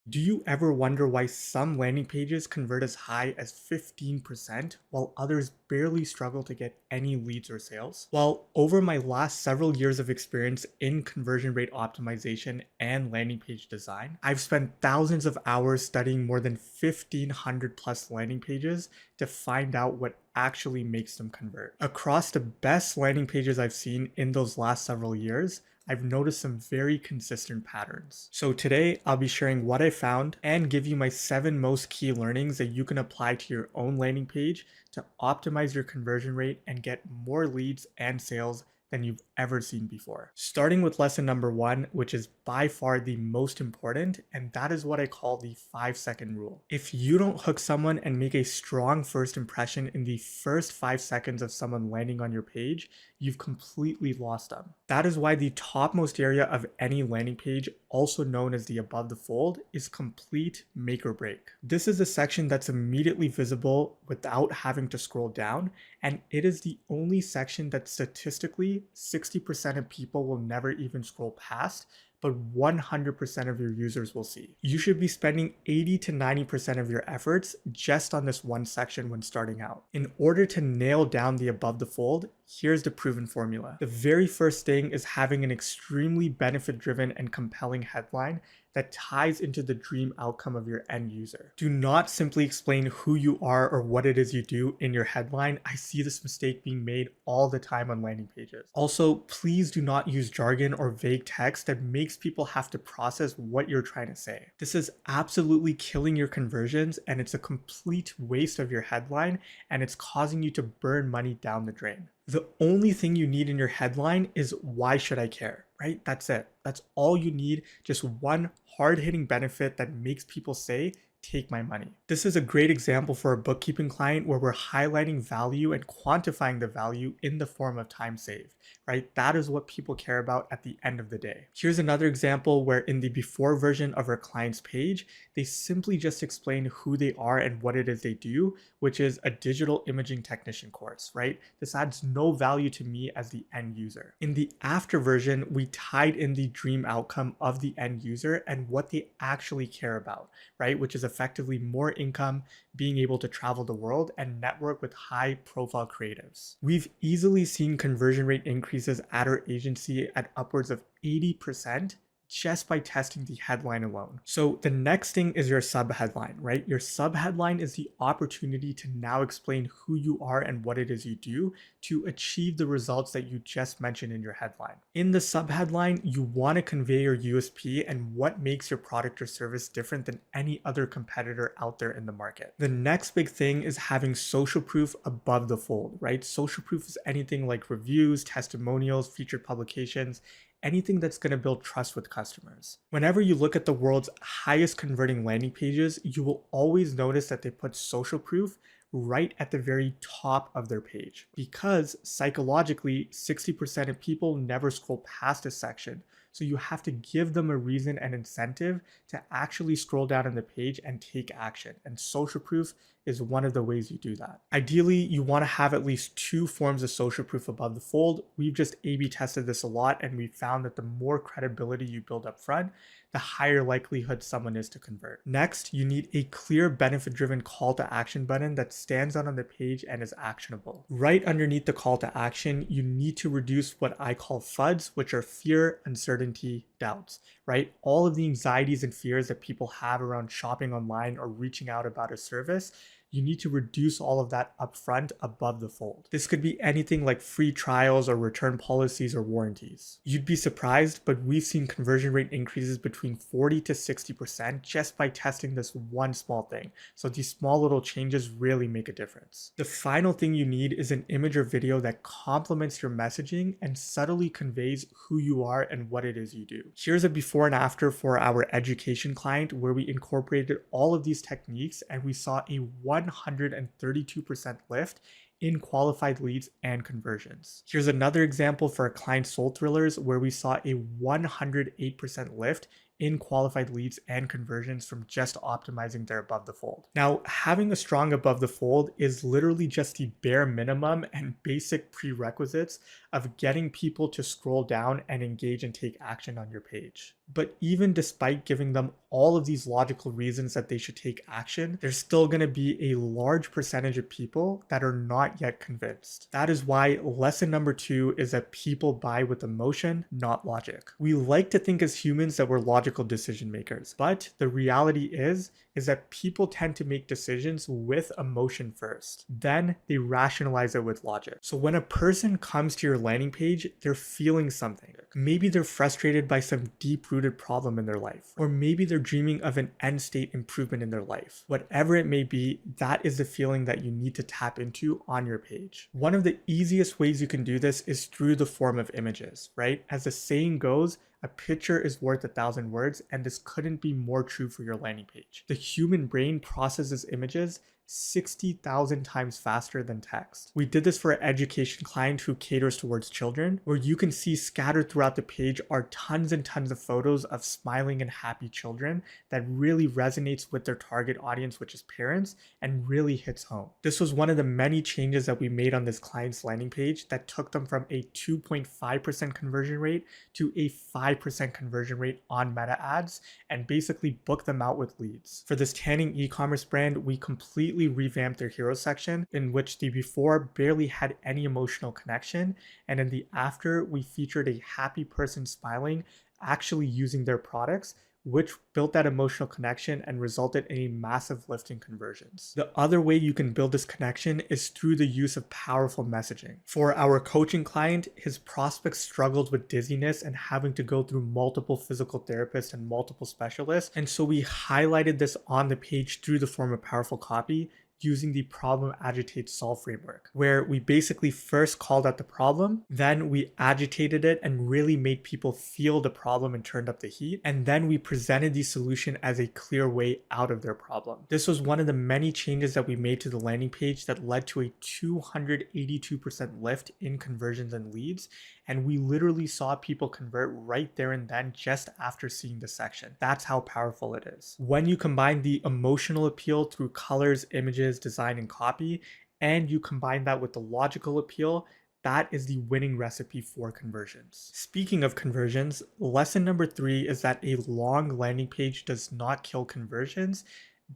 Do you ever wonder why some landing pages convert as high as 15% while others barely struggle to get any leads or sales? Well, over my last several years of experience in conversion rate optimization and landing page design, I've spent thousands of hours studying more than 1,500 plus landing pages to find out what actually makes them convert. Across the best landing pages I've seen in those last several years, I've noticed some very consistent patterns. So today I'll be sharing what I found and give you my 7 most key learnings that you can apply to your own landing page to optimize your conversion rate and get more leads and sales than you've ever seen before. Starting with lesson number 1, which is by far the most important, and that is what I call the 5-second rule. If you don't hook someone and make a strong first impression in the first 5 seconds of someone landing on your page, you've completely lost them. That is why the topmost area of any landing page, also known as the above the fold, is complete make or break. This is a section that's immediately visible without having to scroll down, and it is the only section that statistically 60% of people will never even scroll past, but 100% of your users will see. You should be spending 80 to 90% of your efforts just on this one section when starting out. In order to nail down the above the fold, here's the proven formula. The very first thing is having an extremely benefit-driven and compelling headline that ties into the dream outcome of your end user. Do not simply explain who you are or what it is you do in your headline. I see this mistake being made all the time on landing pages. Also, please do not use jargon or vague text that makes people have to process what you're trying to say. This is absolutely killing your conversions, and it's a complete waste of your headline, and it's causing you to burn money down the drain. The only thing you need in your headline is why should I care, right? That's it. That's all you need. Just one hard-hitting benefit that makes people say, take my money. This is a great example for a bookkeeping client where we're highlighting value and quantifying the value in the form of time saved, right? That is what people care about at the end of the day. Here's another example where in the before version of our client's page, they simply just explain who they are and what it is they do, which is a digital imaging technician course, right? This adds no value to me as the end user. In the after version, we tied in the dream outcome of the end user and what they actually care about, right? Which is effectively more income, being able to travel the world, and network with high profile creatives. We've easily seen conversion rate increases at our agency at upwards of 80% just by testing the headline alone. So the next thing is your subheadline, right? Your subheadline is the opportunity to now explain who you are and what it is you do to achieve the results that you just mentioned in your headline. In the subheadline, you want to convey your USP and what makes your product or service different than any other competitor out there in the market. The next big thing is having social proof above the fold, right? Social proof is anything like reviews, testimonials, featured publications, anything that's going to build trust with customers. Whenever you look at the world's highest converting landing pages, you will always notice that they put social proof right at the very top of their page because psychologically 60% of people never scroll past this section. So you have to give them a reason and incentive to actually scroll down on the page and take action. And social proof is one of the ways you do that. Ideally, you want to have at least 2 forms of social proof above the fold. We've just A/B tested this a lot, and we found that the more credibility you build up front, the higher likelihood someone is to convert. Next, you need a clear benefit-driven call to action button that stands out on the page and is actionable. Right underneath the call to action, you need to reduce what I call FUDs, which are fear, uncertainty, doubts, right? All of the anxieties and fears that people have around shopping online or reaching out about a service, you need to reduce all of that upfront above the fold. This could be anything like free trials or return policies or warranties. You'd be surprised, but we've seen conversion rate increases between 40 to 60% just by testing this one small thing. So these small little changes really make a difference. The final thing you need is an image or video that complements your messaging and subtly conveys who you are and what it is you do. Here's a before and after for our education client where we incorporated all of these techniques and we saw a 132% lift in qualified leads and conversions. Here's another example for our client Soul Thrillers where we saw a 108% lift in qualified leads and conversions from just optimizing their above the fold. Now, having a strong above the fold is literally just the bare minimum and basic prerequisites of getting people to scroll down and engage and take action on your page. But even despite giving them all of these logical reasons that they should take action, there's still going to be a large percentage of people that are not yet convinced. That is why lesson number 2 is that people buy with emotion, not logic. We like to think as humans that we're logical decision makers, but the reality is that people tend to make decisions with emotion first. Then they rationalize it with logic. So when a person comes to your landing page, they're feeling something. Maybe they're frustrated by some deep-rooted problem in their life, or maybe they're dreaming of an end state improvement in their life. Whatever it may be, that is the feeling that you need to tap into on your page. One of the easiest ways you can do this is through the form of images, right? As the saying goes, a picture is worth 1,000 words, and this couldn't be more true for your landing page. The human brain processes images 60,000 times faster than text. We did this for an education client who caters towards children, where you can see scattered throughout the page are tons and tons of photos of smiling and happy children that really resonates with their target audience, which is parents, and really hits home. This was one of the many changes that we made on this client's landing page that took them from a 2.5% conversion rate to a 5% conversion rate on meta ads, and basically booked them out with leads. For this tanning e-commerce brand, we completely revamped their hero section, in which the before barely had any emotional connection, and in the after we featured a happy person smiling actually using their products, which built that emotional connection and resulted in a massive lift in conversions. The other way you can build this connection is through the use of powerful messaging. For our coaching client, his prospects struggled with dizziness and having to go through multiple physical therapists and multiple specialists, and so we highlighted this on the page through the form of powerful copy, using the problem, agitate, solve framework, where we basically first called out the problem, then we agitated it and really made people feel the problem and turned up the heat, and then we presented the solution as a clear way out of their problem. This was one of the many changes that we made to the landing page that led to a 282% lift in conversions and leads, and we literally saw people convert right there and then just after seeing the section. That's how powerful it is. When you combine the emotional appeal through colors, images, design, and copy, and you combine that with the logical appeal, that is the winning recipe for conversions. Speaking of conversions, lesson number 3 is that a long landing page does not kill conversions.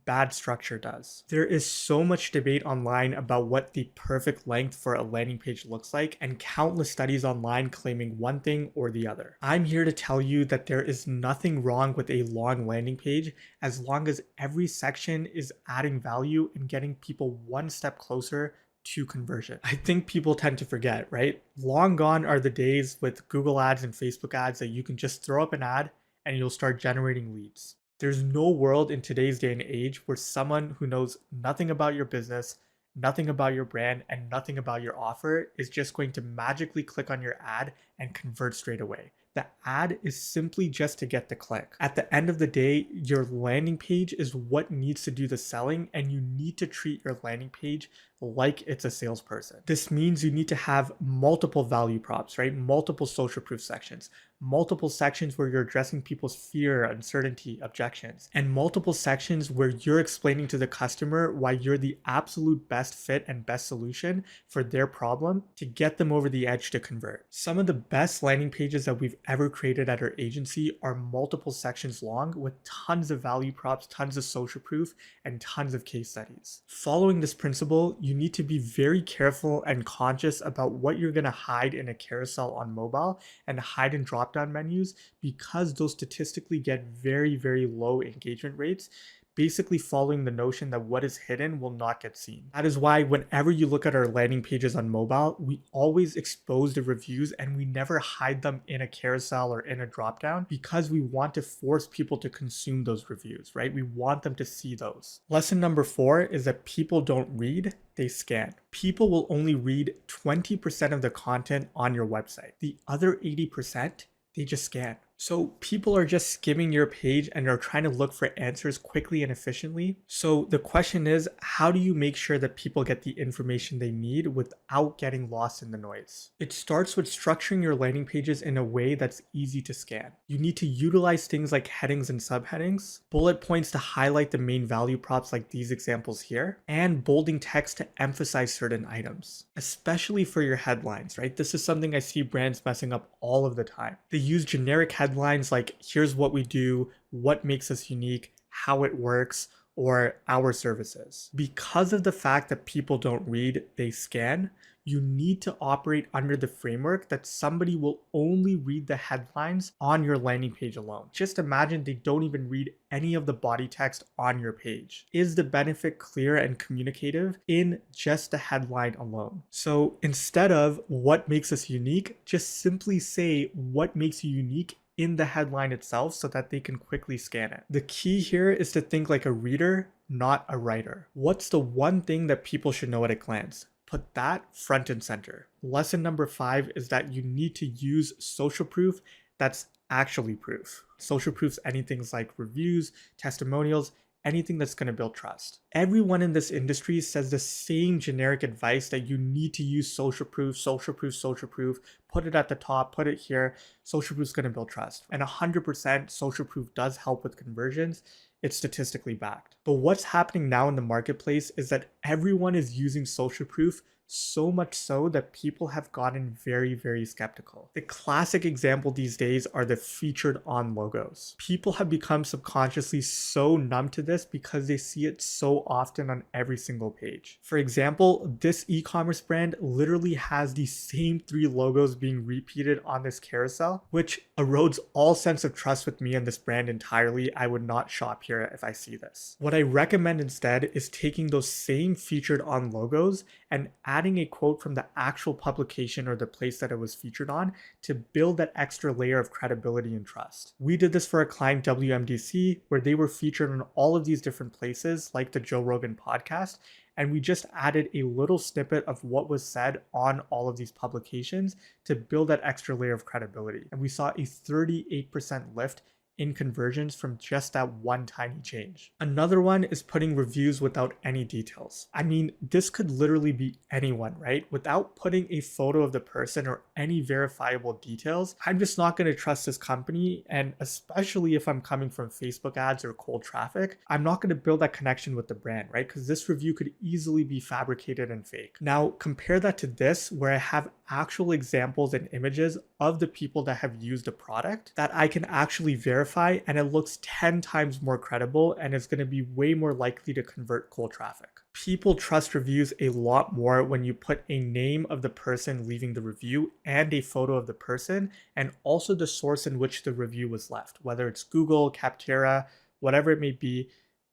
Bad structure does. There is so much debate online about what the perfect length for a landing page looks like, and countless studies online claiming one thing or the other. I'm here to tell you that there is nothing wrong with a long landing page as long as every section is adding value and getting people one step closer to conversion. I think people tend to forget, right? Long gone are the days with Google ads and Facebook ads that you can just throw up an ad and you'll start generating leads. There's no world in today's day and age where someone who knows nothing about your business, nothing about your brand, and nothing about your offer is just going to magically click on your ad and convert straight away. The ad is simply just to get the click. At the end of the day, your landing page is what needs to do the selling, and you need to treat your landing page like it's a salesperson. This means you need to have multiple value props, right? Multiple social proof sections, multiple sections where you're addressing people's fear, uncertainty, objections, and multiple sections where you're explaining to the customer why you're the absolute best fit and best solution for their problem to get them over the edge to convert. Some of the best landing pages that we've ever created at our agency are multiple sections long with tons of value props, tons of social proof, and tons of case studies. Following this principle, you need to be very careful and conscious about what you're going to hide in a carousel on mobile and hide in drop-down menus, because those statistically get very, very low engagement rates, basically following the notion that what is hidden will not get seen. That is why whenever you look at our landing pages on mobile, we always expose the reviews and we never hide them in a carousel or in a dropdown, because we want to force people to consume those reviews, right? We want them to see those. Lesson number 4 is that people don't read, they scan. People will only read 20% of the content on your website. The other 80%, they just scan. So people are just skimming your page and are trying to look for answers quickly and efficiently. So the question is, how do you make sure that people get the information they need without getting lost in the noise? It starts with structuring your landing pages in a way that's easy to scan. You need to utilize things like headings and subheadings, bullet points to highlight the main value props like these examples here, and bolding text to emphasize certain items, especially for your headlines, right? This is something I see brands messing up all of the time. They use generic headlines headlines like, here's what we do, what makes us unique, how it works, or our services. Because of the fact that people don't read, they scan, you need to operate under the framework that somebody will only read the headlines on your landing page alone. Just imagine they don't even read any of the body text on your page. Is the benefit clear and communicative in just the headline alone? So instead of what makes us unique, just simply say what makes you unique in the headline itself so that they can quickly scan it. The key here is to think like a reader, not a writer. What's the one thing that people should know at a glance? Put that front and center. Lesson number 5 is that you need to use social proof that's actually proof. Social proof's anything like reviews, testimonials, anything that's going to build trust. Everyone in this industry says the same generic advice that you need to use social proof, social proof, social proof, put it at the top, put it here. Social proof is going to build trust. And 100% social proof does help with conversions. It's statistically backed. But what's happening now in the marketplace is that everyone is using social proof, so much so that people have gotten very, very skeptical. The classic example these days are the featured on logos. People have become subconsciously so numb to this because they see it so often on every single page. For example, this e-commerce brand literally has the same 3 logos being repeated on this carousel, which erodes all sense of trust with me and this brand entirely. I would not shop here if I see this. What I recommend instead is taking those same featured on logos and adding a quote from the actual publication or the place that it was featured on to build that extra layer of credibility and trust. We did this for a client, WMDC, where they were featured on all of these different places like the Joe Rogan podcast, and we just added a little snippet of what was said on all of these publications to build that extra layer of credibility. And we saw a 38% lift in conversions from just that one tiny change. Another one is putting reviews without any details. I mean, this could literally be anyone, right? Without putting a photo of the person or any verifiable details, I'm just not going to trust this company. And especially if I'm coming from Facebook ads or cold traffic, I'm not going to build that connection with the brand, right? Because this review could easily be fabricated and fake. Now, compare that to this, where I have actual examples and images of the people that have used the product that I can actually verify, and it looks 10 times more credible and it's going to be way more likely to convert cold traffic. People trust reviews a lot more when you put a name of the person leaving the review and a photo of the person, and also the source in which the review was left, whether it's Google, Capterra, whatever it may be.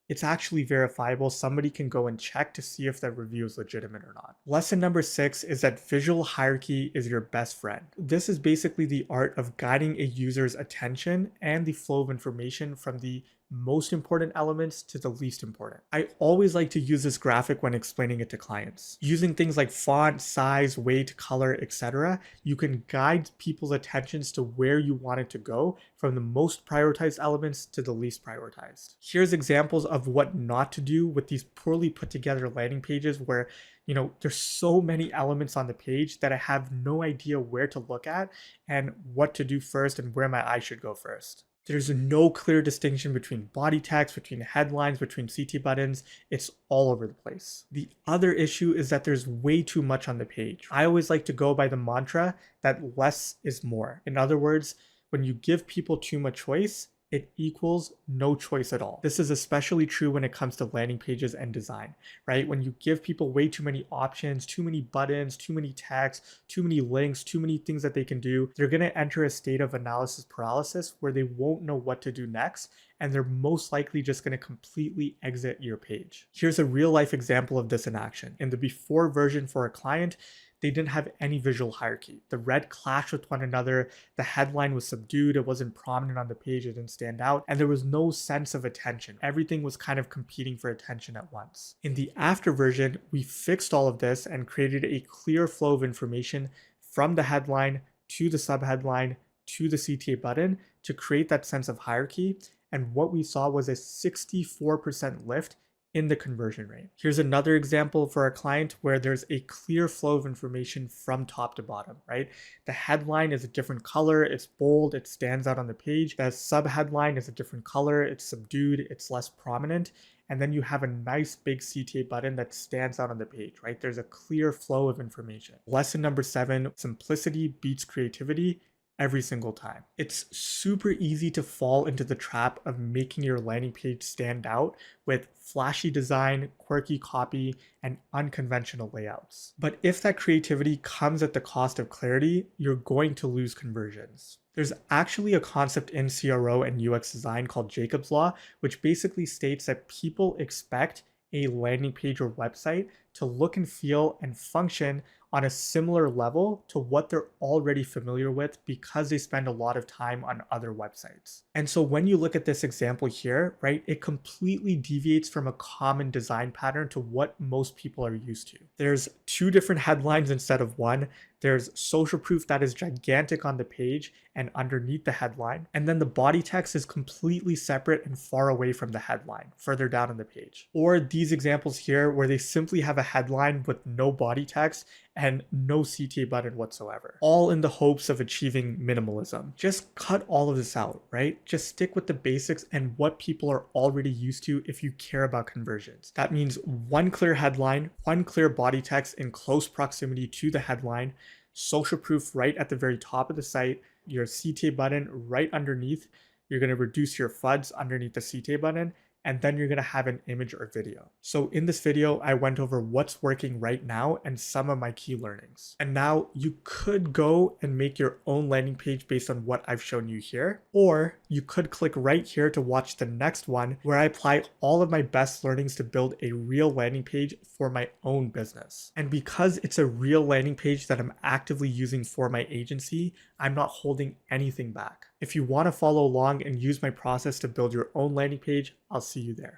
It's actually verifiable. Somebody can go and check to see if that review is legitimate or not. Lesson number 6 is that visual hierarchy is your best friend. This is basically the art of guiding a user's attention and the flow of information from the most important elements to the least important. I always like to use this graphic when explaining it to clients. Using things like font, size, weight, color, etc., you can guide people's attentions to where you want it to go from the most prioritized elements to the least prioritized. Here's examples of what not to do with these poorly put together landing pages where there's so many elements on the page that I have no idea where to look at and what to do first and where my eye should go first. There's no clear distinction between body text, between headlines, between CT buttons. It's all over the place. The other issue is that there's way too much on the page. I always like to go by the mantra that less is more. In other words, when you give people too much choice, it equals no choice at all. This is especially true when it comes to landing pages and design, right? When you give people way too many options, too many buttons, too many text, too many links, too many things that they can do, they're gonna enter a state of analysis paralysis where they won't know what to do next, and they're most likely just gonna completely exit your page. Here's a real life example of this in action. In the before version for a client, they didn't have any visual hierarchy. The red clashed with one another, the headline was subdued, it wasn't prominent on the page, it didn't stand out, and there was no sense of attention. Everything was kind of competing for attention at once. In the after version, we fixed all of this and created a clear flow of information from the headline to the subheadline to the CTA button to create that sense of hierarchy. And what we saw was a 64% lift in the conversion rate. Here's another example for a client where there's a clear flow of information from top to bottom, right? The headline is a different color, it's bold, it stands out on the page. The subheadline is a different color, it's subdued, it's less prominent. And then you have a nice big CTA button that stands out on the page, right? There's a clear flow of information. Lesson number 7, simplicity beats creativity every single time. It's super easy to fall into the trap of making your landing page stand out with flashy design, quirky copy, and unconventional layouts. But if that creativity comes at the cost of clarity, you're going to lose conversions. There's actually a concept in CRO and UX design called Jacob's Law, which basically states that people expect a landing page or website to look and feel and function on a similar level to what they're already familiar with because they spend a lot of time on other websites. And so when you look at this example here, right, it completely deviates from a common design pattern to what most people are used to. There's two different headlines instead of one. There's social proof that is gigantic on the page and underneath the headline. And then the body text is completely separate and far away from the headline, further down on the page. Or these examples here where they simply have a headline with no body text and no CTA button whatsoever, all in the hopes of achieving minimalism. Just cut all of this out, right? Just stick with the basics and what people are already used to if you care about conversions. That means one clear headline, one clear body text in close proximity to the headline, social proof right at the very top of the site, your CTA button right underneath. You're going to reduce your FUDs underneath the CTA button, and then you're going to have an image or video. So in this video, I went over what's working right now and some of my key learnings. And now you could go and make your own landing page based on what I've shown you here, or you could click right here to watch the next one where I apply all of my best learnings to build a real landing page for my own business. And because it's a real landing page that I'm actively using for my agency, I'm not holding anything back. If you want to follow along and use my process to build your own landing page, I'll see you there.